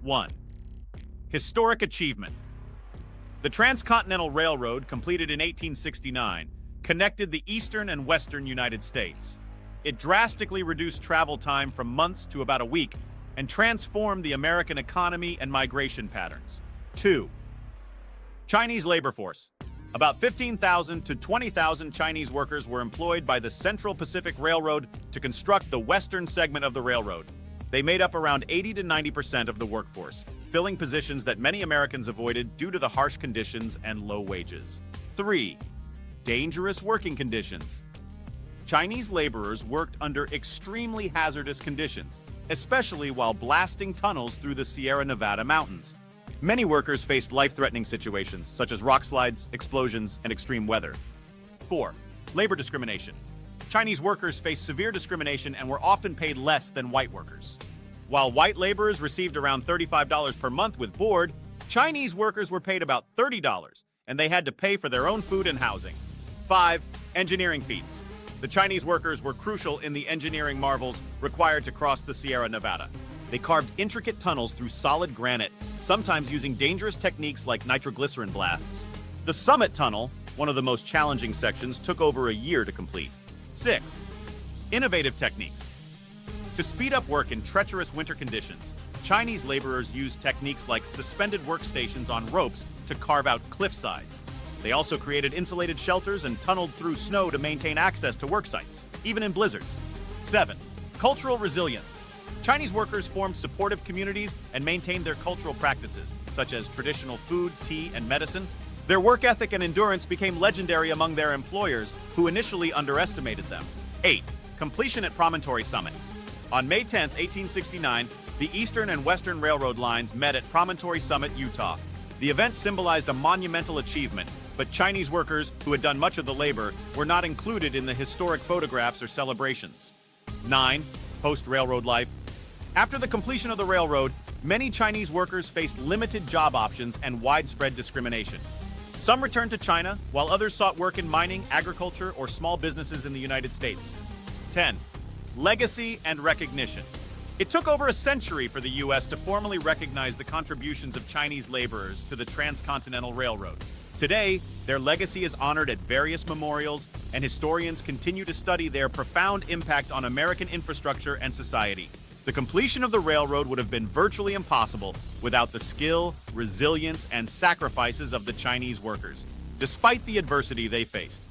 1. Historic achievement. The Transcontinental Railroad, completed in 1869, connected the eastern and western United States. It drastically reduced travel time from months to about a week and transformed the American economy and migration patterns. 2. Chinese labor force. About 15,000 to 20,000 Chinese workers were employed by the Central Pacific Railroad to construct the western segment of the railroad. They made up around 80 to 90% of the workforce, filling positions that many Americans avoided due to the harsh conditions and low wages. 3. Dangerous working conditions. Chinese laborers worked under extremely hazardous conditions, especially while blasting tunnels through the Sierra Nevada mountains. Many workers faced life-threatening situations, such as rockslides, explosions, and extreme weather. 4. Labor discrimination. Chinese workers faced severe discrimination and were often paid less than white workers. While white laborers received around $35 per month with board, Chinese workers were paid about $30, and they had to pay for their own food and housing. 5. Engineering feats. The Chinese workers were crucial in the engineering marvels required to cross the Sierra Nevada. They carved intricate tunnels through solid granite, sometimes using dangerous techniques like nitroglycerin blasts. The Summit Tunnel, one of the most challenging sections, took over a year to complete. 6. Innovative techniques. To speed up work in treacherous winter conditions, Chinese laborers used techniques like suspended workstations on ropes to carve out cliff sides. They also created insulated shelters and tunneled through snow to maintain access to work sites, even in blizzards. 7. Cultural resilience. Chinese workers formed supportive communities and maintained their cultural practices, such as traditional food, tea, and medicine. Their work ethic and endurance became legendary among their employers, who initially underestimated them. 8. Completion at Promontory Summit. On May 10, 1869, the Eastern and Western Railroad lines met at Promontory Summit, Utah. The event symbolized a monumental achievement, but Chinese workers, who had done much of the labor, were not included in the historic photographs or celebrations. 9. Post-railroad life. After the completion of the railroad, many Chinese workers faced limited job options and widespread discrimination. Some returned to China, while others sought work in mining, agriculture, or small businesses in the United States. 10. Legacy and recognition. It took over a century for the U.S. to formally recognize the contributions of Chinese laborers to the Transcontinental Railroad. Today, their legacy is honored at various memorials, and historians continue to study their profound impact on American infrastructure and society. The completion of the railroad would have been virtually impossible without the skill, resilience, and sacrifices of the Chinese workers, despite the adversity they faced.